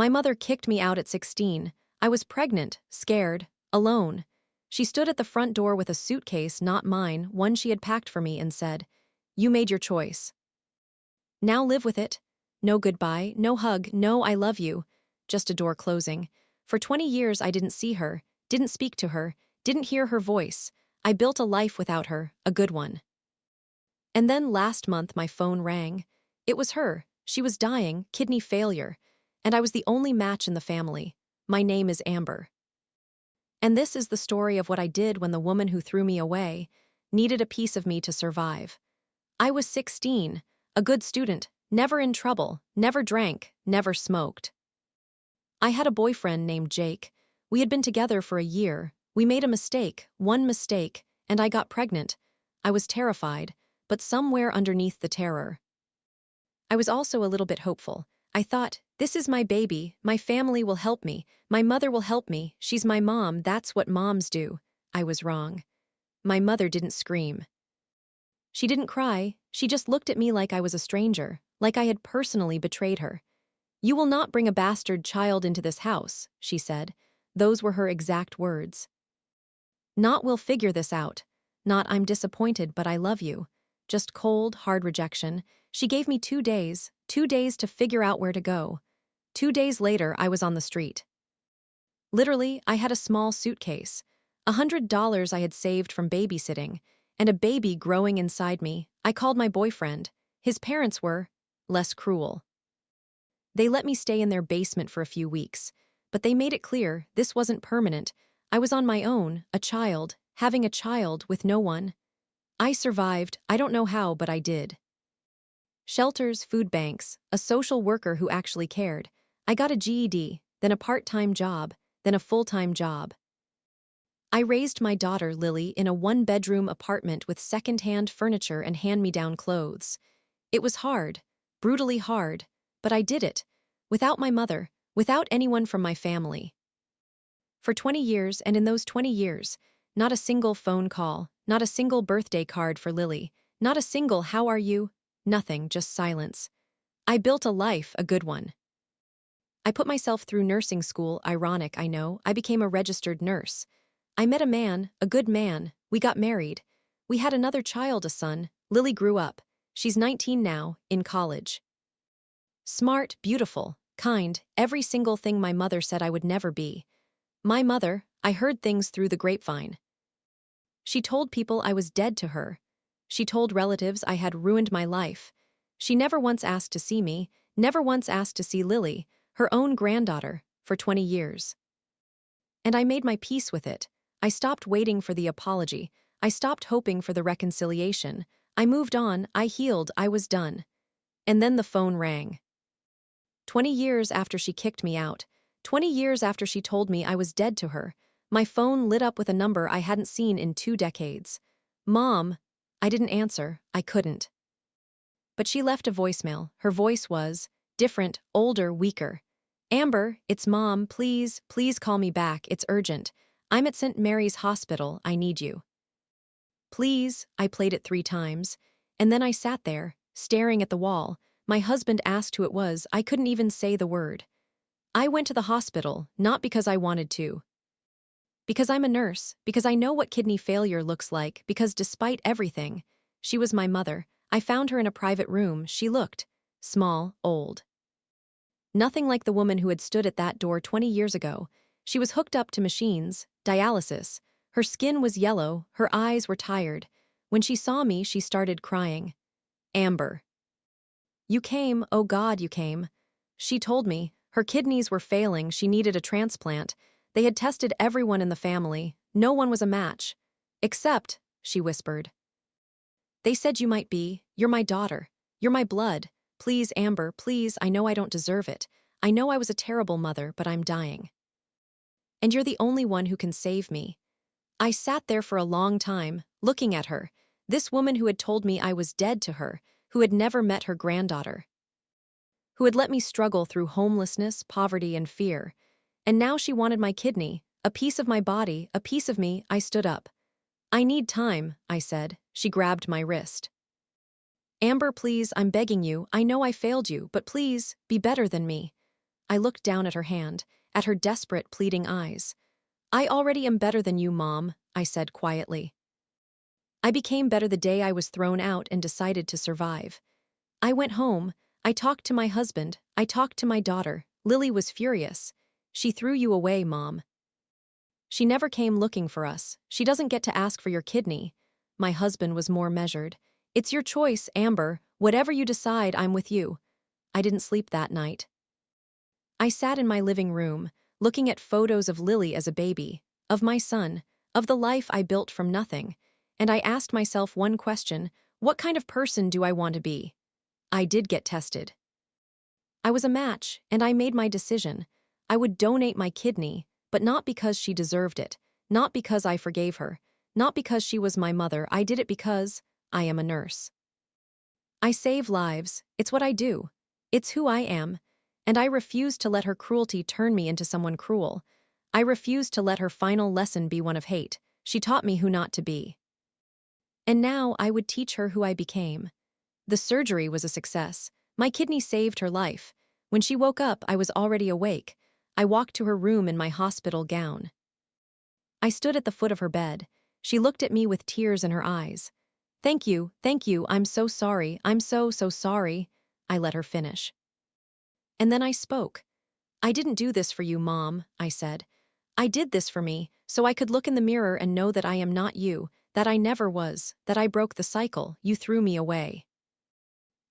My mother kicked me out at 16. I was pregnant, scared, alone. She stood at the front door with a suitcase, not mine, one she had packed for me, and said, "You made your choice. Now live with it. No goodbye, no hug, no I love you." Just a door closing. For 20 years I didn't see her, didn't speak to her, didn't hear her voice. I built a life without her, a good one. And then last month my phone rang. It was her. She was dying, kidney failure. And I was the only match in the family. My name is Amber. And this is the story of what I did when the woman who threw me away needed a piece of me to survive. I was 16, a good student, never in trouble, never drank, never smoked. I had a boyfriend named Jake. We had been together for a year. We made a mistake, one mistake, and I got pregnant. I was terrified, but somewhere underneath the terror, I was also a little bit hopeful. I thought, this is my baby, my family will help me, my mother will help me, she's my mom, that's what moms do. I was wrong. My mother didn't scream. She didn't cry, she just looked at me like I was a stranger, like I had personally betrayed her. "You will not bring a bastard child into this house," she said. Those were her exact words. Not "we'll figure this out." Not "I'm disappointed but I love you." Just cold, hard rejection. She gave me 2 days to figure out where to go. 2 days later, I was on the street. Literally, I had a small suitcase, $100 I had saved from babysitting, and a baby growing inside me. I called my boyfriend. His parents were less cruel. They let me stay in their basement for a few weeks, but they made it clear this wasn't permanent. I was on my own, a child, having a child with no one. I survived, I don't know how, but I did. Shelters, food banks, a social worker who actually cared. I got a GED, then a part-time job, then a full-time job. I raised my daughter, Lily, in a one-bedroom apartment with second-hand furniture and hand-me-down clothes. It was hard, brutally hard, but I did it. Without my mother, without anyone from my family. For 20 years, and in those 20 years, not a single phone call, not a single birthday card for Lily, not a single "how are you?" Nothing, just silence. I built a life, a good one. I put myself through nursing school, ironic, I know. I became a registered nurse. I met a man, a good man. We got married. We had another child, a son. Lily grew up. She's 19 now, in college. Smart, beautiful, kind, every single thing my mother said I would never be. My mother, I heard things through the grapevine. She told people I was dead to her. She told relatives I had ruined my life. She never once asked to see me, never once asked to see Lily, her own granddaughter, for 20 years. And I made my peace with it. I stopped waiting for the apology. I stopped hoping for the reconciliation. I moved on, I healed, I was done. And then the phone rang. 20 years after she kicked me out, 20 years after she told me I was dead to her, my phone lit up with a number I hadn't seen in 2 decades. "Mom." I didn't answer, I couldn't. But she left a voicemail. Her voice was different, older, weaker. "Amber, it's Mom, please, please call me back, it's urgent. I'm at St. Mary's Hospital, I need you. Please." I played it 3 times, and then I sat there, staring at the wall. My husband asked who it was, I couldn't even say the word. I went to the hospital, not because I wanted to. Because I'm a nurse, because I know what kidney failure looks like, because despite everything, she was my mother. I found her in a private room. She looked small, old. Nothing like the woman who had stood at that door 20 years ago. She was hooked up to machines, dialysis. Her skin was yellow, her eyes were tired. When she saw me, she started crying. "Amber. You came, oh God, you came." She told me her kidneys were failing, she needed a transplant. They had tested everyone in the family. No one was a match. "Except," she whispered. "They said you might be. You're my daughter. You're my blood. Please, Amber, please, I know I don't deserve it. I know I was a terrible mother, but I'm dying. And you're the only one who can save me." I sat there for a long time, looking at her, this woman who had told me I was dead to her, who had never met her granddaughter, who had let me struggle through homelessness, poverty, and fear. And now she wanted my kidney, a piece of my body, a piece of me. I stood up. "I need time," I said. She grabbed my wrist. "Amber, please, I'm begging you. I know I failed you, but please, be better than me." I looked down at her hand, at her desperate, pleading eyes. I already am better than you, Mom, I said quietly. I became better the day I was thrown out and decided to survive. I went home. I talked to my husband. I talked to my daughter. Lily was furious. She threw you away, Mom. She never came looking for us. She doesn't get to ask for your kidney. My husband was more measured. It's your choice, Amber. Whatever you decide, I'm with you. I didn't sleep that night. I sat in my living room, looking at photos of Lily as a baby, of my son, of the life I built from nothing, and I asked myself one question: what kind of person do I want to be? I did get tested. I was a match, and I made my decision. I would donate my kidney, but not because she deserved it, not because I forgave her, not because she was my mother. I did it because I am a nurse. I save lives. It's what I do. It's who I am. And I refuse to let her cruelty turn me into someone cruel. I refuse to let her final lesson be one of hate. She taught me who not to be. And now I would teach her who I became. The surgery was a success. My kidney saved her life. When she woke up, I was already awake. I walked to her room in my hospital gown. I stood at the foot of her bed. She looked at me with tears in her eyes. Thank you, I'm so sorry, I'm so sorry. I let her finish. And then I spoke. I didn't do this for you, Mom, I said. I did this for me, so I could look in the mirror and know that I am not you, that I never was, that I broke the cycle, you threw me away.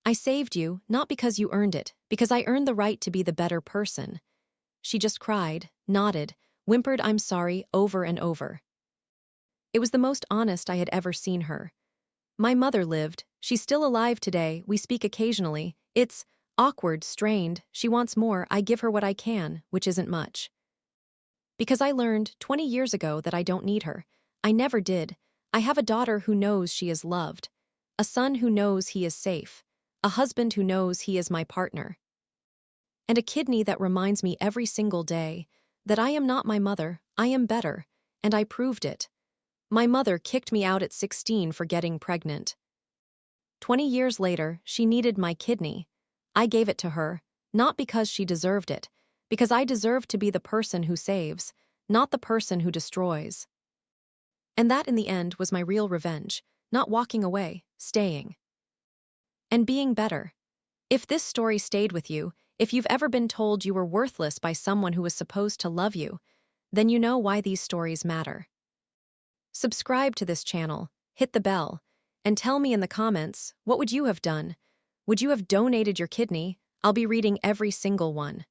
I saved you, not because you earned it, because I earned the right to be the better person. She just cried, nodded, whimpered I'm sorry over and over. It was the most honest I had ever seen her. My mother lived. She's still alive today. We speak occasionally. It's awkward, strained. She wants more. I give her what I can, which isn't much. Because I learned 20 years ago that I don't need her. I never did. I have a daughter who knows she is loved. A son who knows he is safe. A husband who knows he is my partner. And a kidney that reminds me every single day that I am not my mother. I am better. And I proved it. My mother kicked me out at 16 for getting pregnant. 20 years later, she needed my kidney. I gave it to her, not because she deserved it, because I deserved to be the person who saves, not the person who destroys. And that in the end was my real revenge, not walking away, staying. And being better. If this story stayed with you, if you've ever been told you were worthless by someone who was supposed to love you, then you know why these stories matter. Subscribe to this channel, hit the bell, and tell me in the comments, what would you have done? Would you have donated your kidney? I'll be reading every single one.